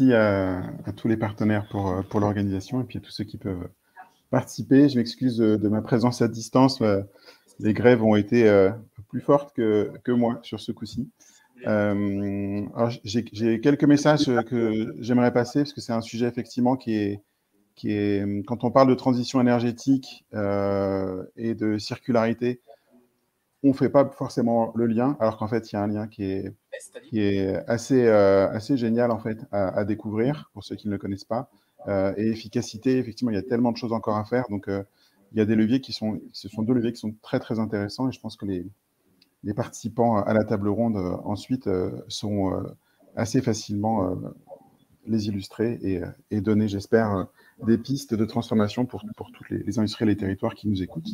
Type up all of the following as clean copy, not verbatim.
À tous les partenaires pour l'organisation et puis à tous ceux qui peuvent participer. Je m'excuse de ma présence à distance. Les grèves ont été plus fortes que moi sur ce coup-ci. Alors j'ai quelques messages que j'aimerais passer parce que c'est un sujet effectivement qui est quand on parle de transition énergétique et de circularité, on ne fait pas forcément le lien, alors qu'en fait, il y a un lien qui est assez génial en fait à découvrir pour ceux qui ne le connaissent pas. Et efficacité, effectivement, il y a tellement de choses encore à faire. Donc, il y a des leviers ce sont deux leviers qui sont très très intéressants. Et je pense que les participants à la table ronde ensuite sont assez facilement les illustrer et donner, j'espère, des pistes de transformation pour toutes les industries et les territoires qui nous écoutent.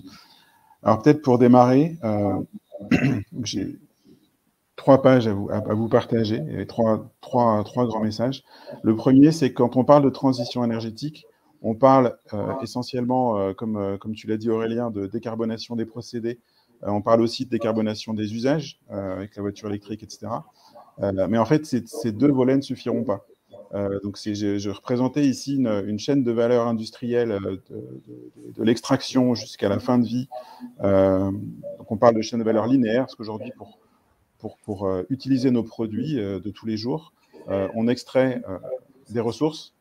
Alors peut-être pour démarrer, j'ai 3 pages à vous partager, et trois grands messages. Le premier, c'est que quand on parle de transition énergétique, on parle essentiellement, comme tu l'as dit Aurélien, de décarbonation des procédés. On parle aussi de décarbonation des usages, avec la voiture électrique, etc. Mais en fait, ces deux volets ne suffiront pas. Donc je représentais ici une chaîne de valeur industrielle de l'extraction jusqu'à la fin de vie. Donc on parle de chaîne de valeur linéaire, parce qu'aujourd'hui, pour utiliser nos produits de tous les jours, on extrait des ressources,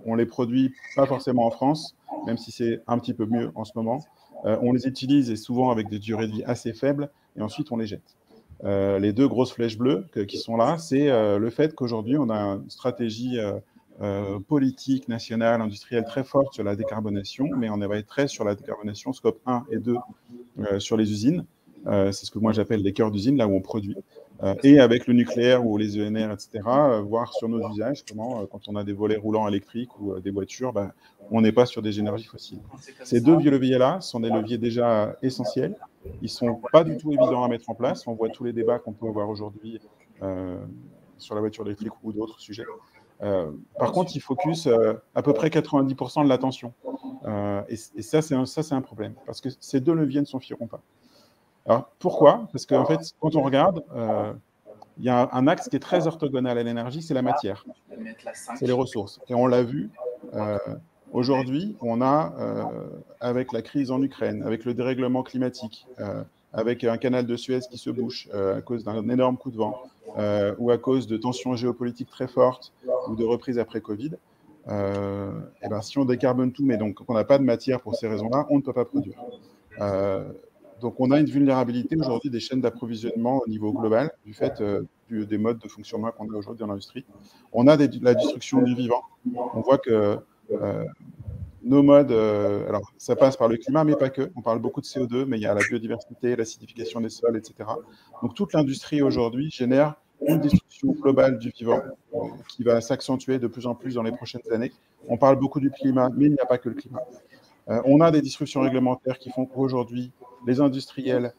on les produit pas forcément en France, même si c'est un petit peu mieux en ce moment. On les utilise et souvent avec des durées de vie assez faibles, et ensuite on les jette. Les deux grosses flèches bleues qui sont là, c'est le fait qu'aujourd'hui, on a une stratégie politique, nationale, industrielle très forte sur la décarbonation, mais on va être très sur la décarbonation scope 1 et 2 sur les usines. C'est ce que moi j'appelle les cœurs d'usine, là où on produit. Et avec le nucléaire ou les ENR, etc., voir sur nos usages comment, quand on a des volets roulants électriques ou des voitures, on n'est pas sur des énergies fossiles. Ces deux leviers-là sont des leviers déjà essentiels. Ils ne sont pas du tout évidents à mettre en place. On voit tous les débats qu'on peut avoir aujourd'hui sur la voiture électrique ou d'autres sujets. Par contre, ils focus à peu près 90% de l'attention. Et ça, c'est un problème, parce que ces deux leviers ne suffiront pas. Alors, pourquoi? Parce qu'en fait, quand on regarde, il y a un axe qui est très orthogonal à l'énergie, c'est la matière, c'est les ressources. Et on l'a vu, aujourd'hui, on a, avec la crise en Ukraine, avec le dérèglement climatique, avec un canal de Suez qui se bouche à cause d'un énorme coup de vent, ou à cause de tensions géopolitiques très fortes, ou de reprise après Covid, et ben, si on décarbone tout, mais donc on n'a pas de matière pour ces raisons-là, on ne peut pas produire. Donc, on a une vulnérabilité aujourd'hui des chaînes d'approvisionnement au niveau global, du fait des modes de fonctionnement qu'on a aujourd'hui dans l'industrie. On a la destruction du vivant. On voit que nos modes, alors ça passe par le climat, mais pas que. On parle beaucoup de CO2, mais il y a la biodiversité, l'acidification des sols, etc. Donc, toute l'industrie aujourd'hui génère une destruction globale du vivant qui va s'accentuer de plus en plus dans les prochaines années. On parle beaucoup du climat, mais il n'y a pas que le climat. On a des disruptions réglementaires qui font qu'aujourd'hui, les industriels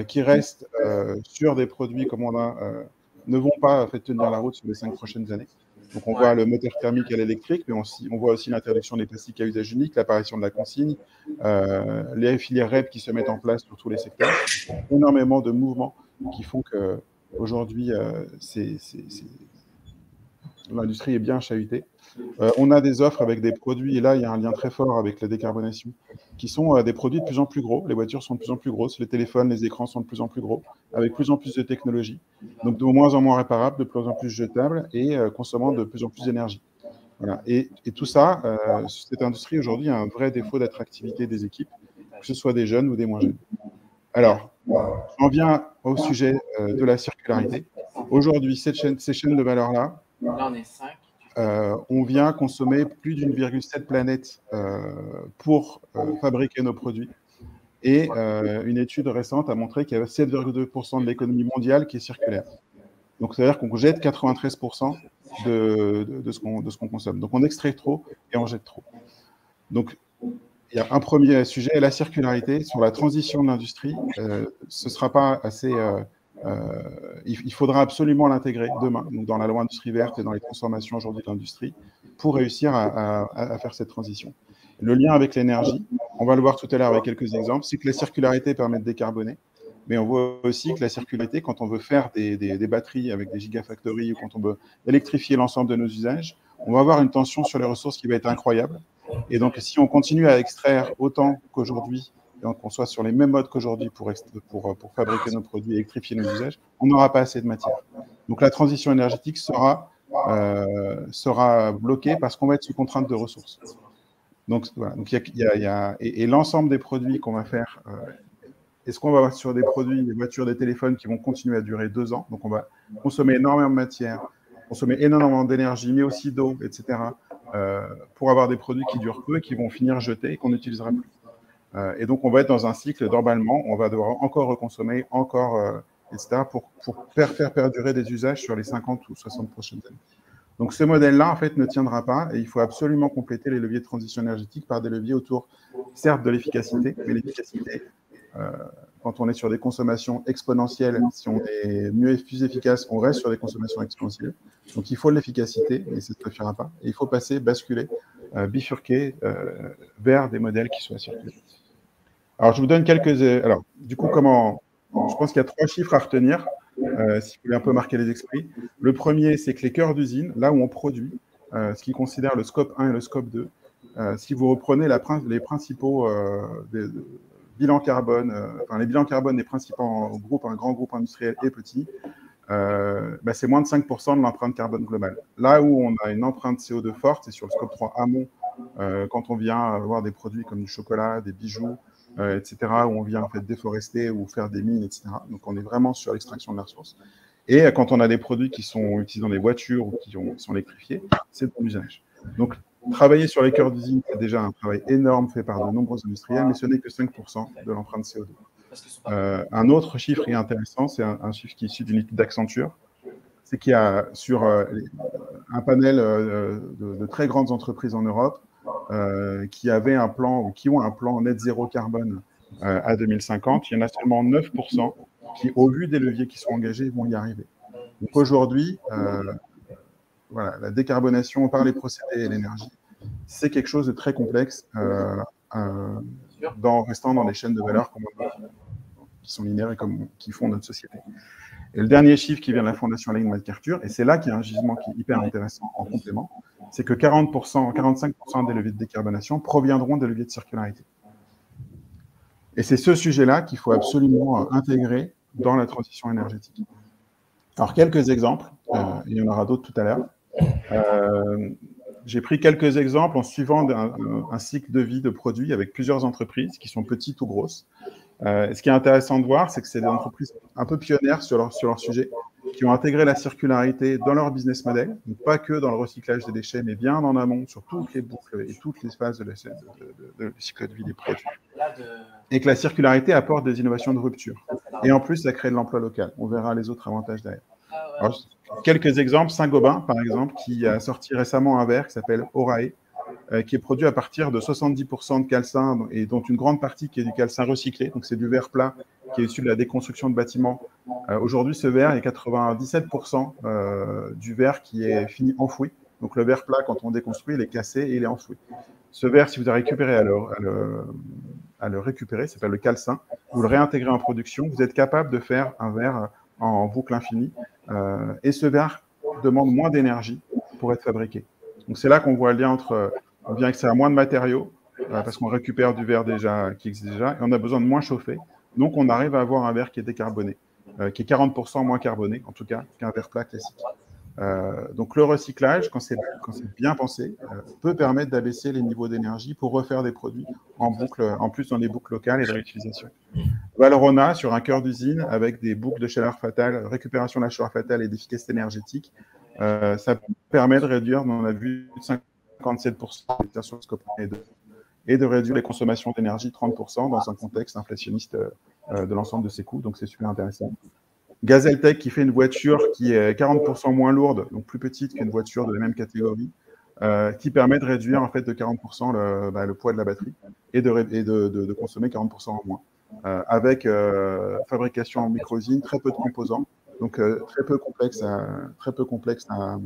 qui restent sur des produits comme on a ne vont pas fait tenir la route sur les 5 prochaines années. Donc on voit le moteur thermique à l'électrique, mais on voit aussi l'interdiction des plastiques à usage unique, l'apparition de la consigne, les filières REP qui se mettent en place sur tous les secteurs. Énormément de mouvements qui font qu'aujourd'hui, l'industrie est bien chahutée. On a des offres avec des produits, et là, il y a un lien très fort avec la décarbonation, qui sont des produits de plus en plus gros. Les voitures sont de plus en plus grosses, les téléphones, les écrans sont de plus en plus gros, avec plus en plus de technologie. Donc, de moins en moins réparables, de plus en plus jetables et consommant de plus en plus d'énergie. Voilà. Et tout ça, cette industrie, aujourd'hui, a un vrai défaut d'attractivité des équipes, que ce soit des jeunes ou des moins jeunes. Alors, j'en viens au sujet de la circularité. Aujourd'hui, ces chaînes de valeur-là, on vient consommer plus d'1,7 planète pour fabriquer nos produits. Et une étude récente a montré qu'il y avait 7,2% de l'économie mondiale qui est circulaire. Donc, ça veut dire qu'on jette 93% de ce qu'on consomme. Donc, on extrait trop et on jette trop. Donc, il y a un premier sujet, la circularité. Sur la transition de l'industrie, ce ne sera pas assez... il faudra absolument l'intégrer demain, donc dans la loi industrie verte et dans les transformations aujourd'hui de l'industrie, pour réussir à faire cette transition. Le lien avec l'énergie, on va le voir tout à l'heure avec quelques exemples, c'est que la circularité permet de décarboner, mais on voit aussi que la circularité, quand on veut faire des batteries avec des gigafactories ou quand on veut électrifier l'ensemble de nos usages, on va avoir une tension sur les ressources qui va être incroyable. Et donc, si on continue à extraire autant qu'aujourd'hui, donc on soit sur les mêmes modes qu'aujourd'hui pour fabriquer nos produits et électrifier nos usages, on n'aura pas assez de matière. Donc, la transition énergétique sera bloquée parce qu'on va être sous contrainte de ressources. Donc, voilà. Donc, et l'ensemble des produits qu'on va faire, est-ce qu'on va avoir sur des produits, des voitures, des téléphones qui vont continuer à durer 2 ans? Donc, on va consommer énormément de matière, consommer énormément d'énergie, mais aussi d'eau, etc., pour avoir des produits qui durent peu et qui vont finir jetés et qu'on n'utilisera plus. Et donc, on va être dans un cycle d'emballement. On va devoir encore reconsommer, etc., pour faire perdurer des usages sur les 50 ou 60 prochaines années. Donc, ce modèle-là, en fait, ne tiendra pas et il faut absolument compléter les leviers de transition énergétique par des leviers autour, certes, de l'efficacité, mais l'efficacité, quand on est sur des consommations exponentielles, si on est mieux et plus efficace, on reste sur des consommations exponentielles. Donc, il faut de l'efficacité, et ça ne suffira pas. Et il faut basculer, bifurquer vers des modèles qui soient circulaires. Alors, je vous donne quelques... Alors, du coup, je pense qu'il y a 3 chiffres à retenir, si vous voulez un peu marquer les esprits. Le premier, c'est que les cœurs d'usine, là où on produit, ce qui considère le scope 1 et le scope 2, si vous reprenez les principaux bilans carbone, les bilans carbone des principaux groupes, un grand groupe industriel et petit, c'est moins de 5% de l'empreinte carbone globale. Là où on a une empreinte CO2 forte, c'est sur le scope 3 amont, quand on vient avoir des produits comme du chocolat, des bijoux, etc., où on vient en fait déforester ou faire des mines, etc. Donc on est vraiment sur l'extraction de la ressource. Et quand on a des produits qui sont utilisés dans des voitures ou qui sont électrifiés, c'est de l'usage. Donc travailler sur les cœurs d'usine, c'est déjà un travail énorme fait par de nombreux industriels, mais ce n'est que 5% de l'empreinte CO2. Un autre chiffre qui est intéressant, c'est un chiffre qui est issu d'une étude d'Accenture, c'est qu'il y a sur un panel de très grandes entreprises en Europe qui avaient un plan ou qui ont un plan net zéro carbone à 2050, il y en a seulement 9% qui, au vu des leviers qui sont engagés, vont y arriver. Donc aujourd'hui, voilà, la décarbonation par les procédés et l'énergie, c'est quelque chose de très complexe restant dans les chaînes de valeur qui sont linéaires et qui font notre société. Et le dernier chiffre qui vient de la Fondation Ellen MacArthur, et c'est là qu'il y a un gisement qui est hyper intéressant en complément, c'est que 45% des leviers de décarbonation proviendront des leviers de circularité. Et c'est ce sujet-là qu'il faut absolument intégrer dans la transition énergétique. Alors, quelques exemples, il y en aura d'autres tout à l'heure. J'ai pris quelques exemples en suivant un cycle de vie de produits avec plusieurs entreprises qui sont petites ou grosses. Ce qui est intéressant de voir, c'est que c'est des entreprises un peu pionnières sur leur sujet, qui ont intégré la circularité dans leur business model, donc pas que dans le recyclage des déchets, mais bien en amont sur toutes les boucles et toutes les phases de cycle de vie des produits. Et que la circularité apporte des innovations de rupture. Et en plus, ça crée de l'emploi local. On verra les autres avantages derrière. Alors, quelques exemples. Saint-Gobain, par exemple, qui a sorti récemment un verre qui s'appelle Orae, qui est produit à partir de 70% de calcin, et dont une grande partie qui est du calcin recyclé. Donc, c'est du verre plat qui est issu de la déconstruction de bâtiments. Aujourd'hui, ce verre est 97% du verre qui est fini enfoui. Donc, le verre plat, quand on déconstruit, il est cassé et il est enfoui. Ce verre, si vous avez récupéré à le récupérer, ça s'appelle le calcin, vous le réintégrez en production, vous êtes capable de faire un verre en boucle infinie. Et ce verre demande moins d'énergie pour être fabriqué. Donc, c'est là qu'on voit le lien entre... on vient extraire moins de matériaux, parce qu'on récupère du verre qui existe déjà, et on a besoin de moins chauffer. Donc, on arrive à avoir un verre qui est décarboné, qui est 40% moins carboné, en tout cas, qu'un verre plat classique. Donc, le recyclage, quand c'est bien pensé, peut permettre d'abaisser les niveaux d'énergie pour refaire des produits en plus dans des boucles locales et de réutilisation. Valrhona, sur un cœur d'usine, avec des boucles de chaleur fatale, récupération de la chaleur fatale et d'efficacité énergétique, ça permet de réduire, on a vu, 57% sur le scope 1 et 2, et de réduire les consommations d'énergie 30% dans un contexte inflationniste de l'ensemble de ces coûts. Donc, c'est super intéressant. Gazeltech qui fait une voiture qui est 40% moins lourde, donc plus petite qu'une voiture de la même catégorie, qui permet de réduire en fait de 40% le poids de la batterie et de consommer 40% en moins. Avec fabrication en micro-usine, très peu de composants, donc très peu complexe à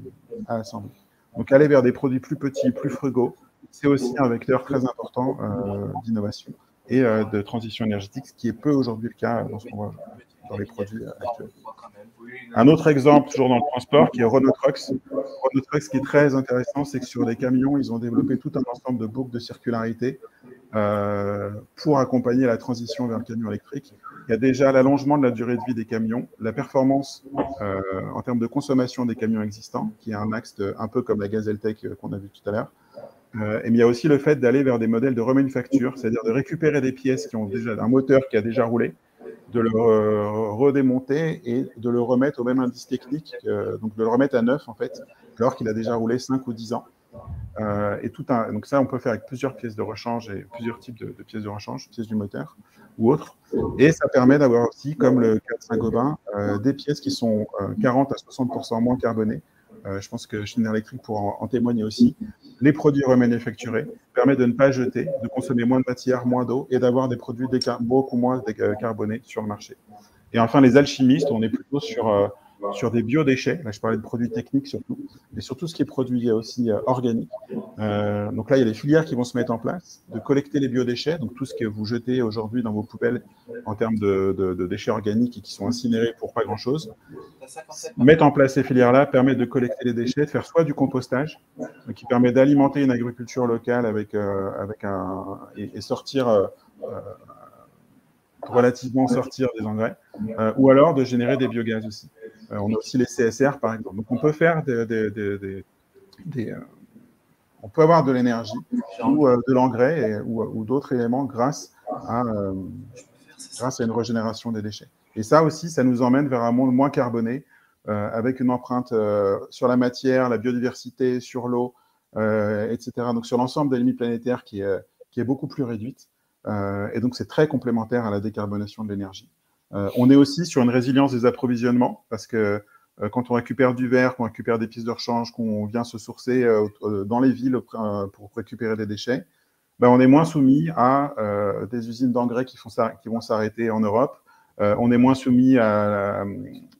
assembler. Donc aller vers des produits plus petits, plus frugaux, c'est aussi un vecteur très important d'innovation. et de transition énergétique, ce qui est peu aujourd'hui le cas dans ce qu'on voit dans les produits actuels. Un autre exemple, toujours dans le transport, qui est Renault Trucks. Renault Trucks, ce qui est très intéressant, c'est que sur les camions, ils ont développé tout un ensemble de boucles de circularité pour accompagner la transition vers le camion électrique. Il y a déjà l'allongement de la durée de vie des camions, la performance en termes de consommation des camions existants, qui est un axe un peu comme la GazelTech qu'on a vu tout à l'heure. Mais il y a aussi le fait d'aller vers des modèles de remanufacture, c'est-à-dire de récupérer des pièces qui ont déjà un moteur qui a déjà roulé, de le redémonter et de le remettre au même indice technique, donc de le remettre à neuf en fait, alors qu'il a déjà roulé 5 ou 10 ans. Donc ça, on peut faire avec plusieurs pièces de rechange et plusieurs types de pièces de rechange, pièces du moteur ou autres. Et ça permet d'avoir aussi, comme le cas de Saint-Gobain, des pièces qui sont 40 à 60% moins carbonées. Je pense que Schneider Electric pourra en témoigner aussi. Les produits remanufacturés permettent de ne pas jeter, de consommer moins de matière, moins d'eau et d'avoir des produits beaucoup moins carbonés sur le marché. Et enfin, les alchimistes, on est plutôt sur des biodéchets. Là, je parlais de produits techniques surtout, mais surtout ce qui est produit aussi organique. Donc là, il y a des filières qui vont se mettre en place, de collecter les biodéchets, donc tout ce que vous jetez aujourd'hui dans vos poubelles en termes de déchets organiques et qui sont incinérés pour pas grand-chose. Mettre en place ces filières-là permet de collecter les déchets, de faire soit du compostage, qui permet d'alimenter une agriculture locale et sortir relativement sortir des engrais, ou alors de générer des biogaz aussi. On a aussi les CSR, par exemple. Donc, on peut faire on peut avoir de l'énergie ou de l'engrais ou d'autres éléments grâce à une régénération des déchets. Et ça aussi, ça nous emmène vers un monde moins carboné, avec une empreinte sur la matière, la biodiversité, sur l'eau, etc. Donc, sur l'ensemble des limites planétaires qui est beaucoup plus réduite. Et donc, c'est très complémentaire à la décarbonation de l'énergie. On est aussi sur une résilience des approvisionnements, parce que quand on récupère du verre, qu'on récupère des pièces de rechange, qu'on vient se sourcer dans les villes pour récupérer des déchets, ben, on est moins soumis à des usines d'engrais qui vont s'arrêter en Europe. On est moins soumis à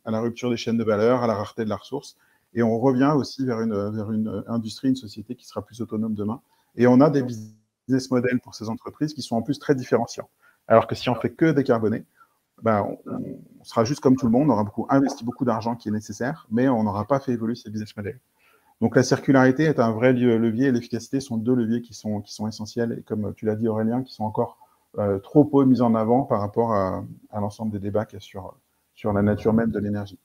la rupture des chaînes de valeur, à la rareté de la ressource. Et on revient aussi vers une industrie, une société qui sera plus autonome demain. Et on a des business models pour ces entreprises qui sont en plus très différenciants. Alors que si on fait que décarboner, ben, on sera juste comme tout le monde, on aura investi beaucoup d'argent qui est nécessaire, mais on n'aura pas fait évoluer ces business models. Donc la circularité est un vrai levier et l'efficacité sont deux leviers qui sont essentiels, et comme tu l'as dit Aurélien, qui sont encore trop peu mis en avant par rapport à l'ensemble des débats qu'il y a sur la nature même de l'énergie.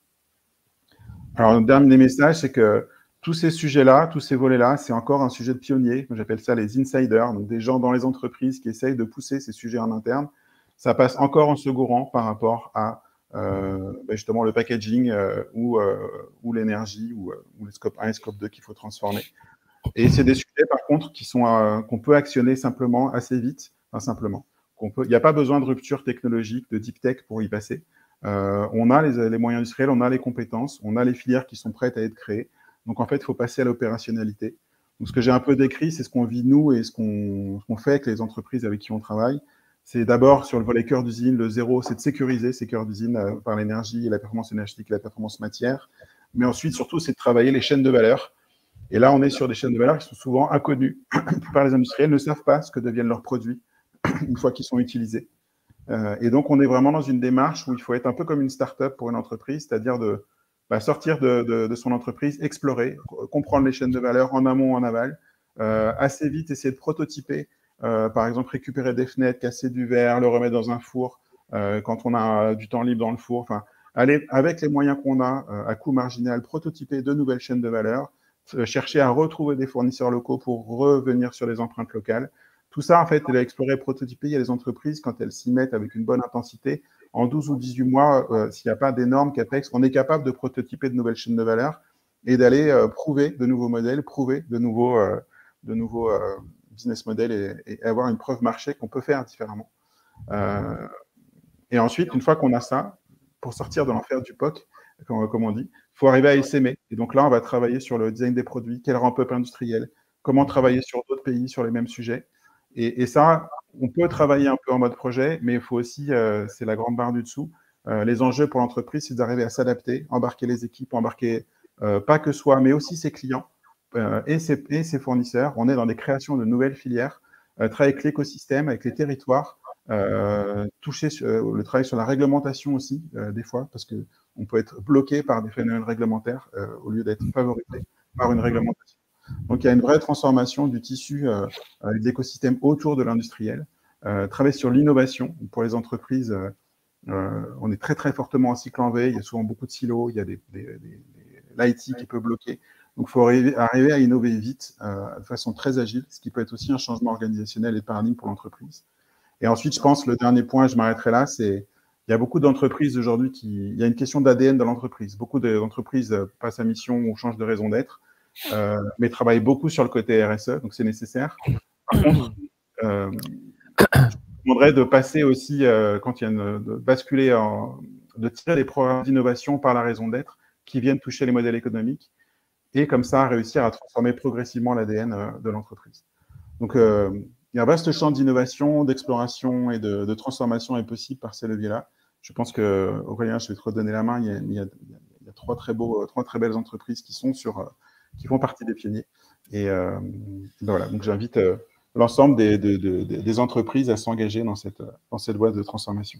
Alors le dernier message, c'est que tous ces sujets-là, tous ces volets-là, c'est encore un sujet de pionnier. J'appelle ça les insiders, donc des gens dans les entreprises qui essayent de pousser ces sujets en interne. Ça passe encore en second rang par rapport à justement le packaging ou l'énergie ou le scope 1 et scope 2 qu'il faut transformer. Et c'est des sujets, par contre, qu'on peut actionner simplement, assez vite, enfin simplement. Il n'y a pas besoin de rupture technologique, de deep tech pour y passer. On a les moyens industriels, on a les compétences, on a les filières qui sont prêtes à être créées. Donc, en fait, il faut passer à l'opérationnalité. Donc, ce que j'ai un peu décrit, c'est ce qu'on vit, nous, et ce qu'on fait avec les entreprises avec qui on travaille. C'est d'abord, sur le volet cœur d'usine, le zéro, c'est de sécuriser ces cœurs d'usine par l'énergie, la performance énergétique, la performance matière. Mais ensuite, surtout, c'est de travailler les chaînes de valeur. Et là, on est sur des chaînes de valeur qui sont souvent inconnues. La plupart des industriels ne savent pas ce que deviennent leurs produits une fois qu'ils sont utilisés. Et donc, on est vraiment dans une démarche où il faut être un peu comme une start-up pour une entreprise, c'est-à-dire de sortir de son entreprise, explorer, comprendre les chaînes de valeur en amont, en aval, assez vite essayer de prototyper, par exemple récupérer des fenêtres, casser du verre, le remettre dans un four quand on a du temps libre dans le four, enfin, aller avec les moyens qu'on a à coût marginal, prototyper de nouvelles chaînes de valeur, chercher à retrouver des fournisseurs locaux pour revenir sur les empreintes locales. Tout ça, en fait, elle a exploré, prototypé. Il y a des entreprises, quand elles s'y mettent avec une bonne intensité, en 12 ou 18 mois, s'il n'y a pas d'énormes capex, on est capable de prototyper de nouvelles chaînes de valeur et d'aller prouver de nouveaux modèles, prouver de nouveaux business models et avoir une preuve marché qu'on peut faire différemment. Et ensuite, une fois qu'on a ça, pour sortir de l'enfer du POC, comme on dit, il faut arriver à essaimer. Et donc là, on va travailler sur le design des produits, quel ramp-up industriel, comment travailler sur d'autres pays sur les mêmes sujets. Et ça, on peut travailler un peu en mode projet, mais il faut aussi, c'est la grande barre du dessous, les enjeux pour l'entreprise, c'est d'arriver à s'adapter, embarquer les équipes, embarquer pas que soi, mais aussi ses clients et ses fournisseurs. On est dans des créations de nouvelles filières, travailler avec l'écosystème, avec les territoires, toucher le travail sur la réglementation aussi, des fois, parce qu'on peut être bloqué par des phénomènes réglementaires au lieu d'être favorisé par une réglementation. Donc, il y a une vraie transformation du tissu de l'écosystème autour de l'industriel. Travailler sur l'innovation pour les entreprises. On est très, très fortement en cycle en V. Il y a souvent beaucoup de silos. Il y a l'IT qui peut bloquer. Donc, il faut arriver à innover vite, de façon très agile, ce qui peut être aussi un changement organisationnel et de paradigme pour l'entreprise. Et ensuite, je pense, le dernier point, je m'arrêterai là, c'est il y a beaucoup d'entreprises aujourd'hui il y a une question d'ADN de l'entreprise. Beaucoup d'entreprises passent à mission ou changent de raison d'être, mais travaillent beaucoup sur le côté RSE, donc c'est nécessaire. Par contre, je demanderais de passer aussi, quand il y a de basculer, de tirer les programmes d'innovation par la raison d'être qui viennent toucher les modèles économiques et comme ça réussir à transformer progressivement l'ADN de l'entreprise. Donc, il y a un vaste champ d'innovation, d'exploration et de transformation est possible par ces leviers-là. Je pense que, Aurélien, je vais te redonner la main. Il y a trois très belles entreprises qui font partie des pionniers. Et ben voilà, donc j'invite l'ensemble des entreprises à s'engager dans cette voie de transformation.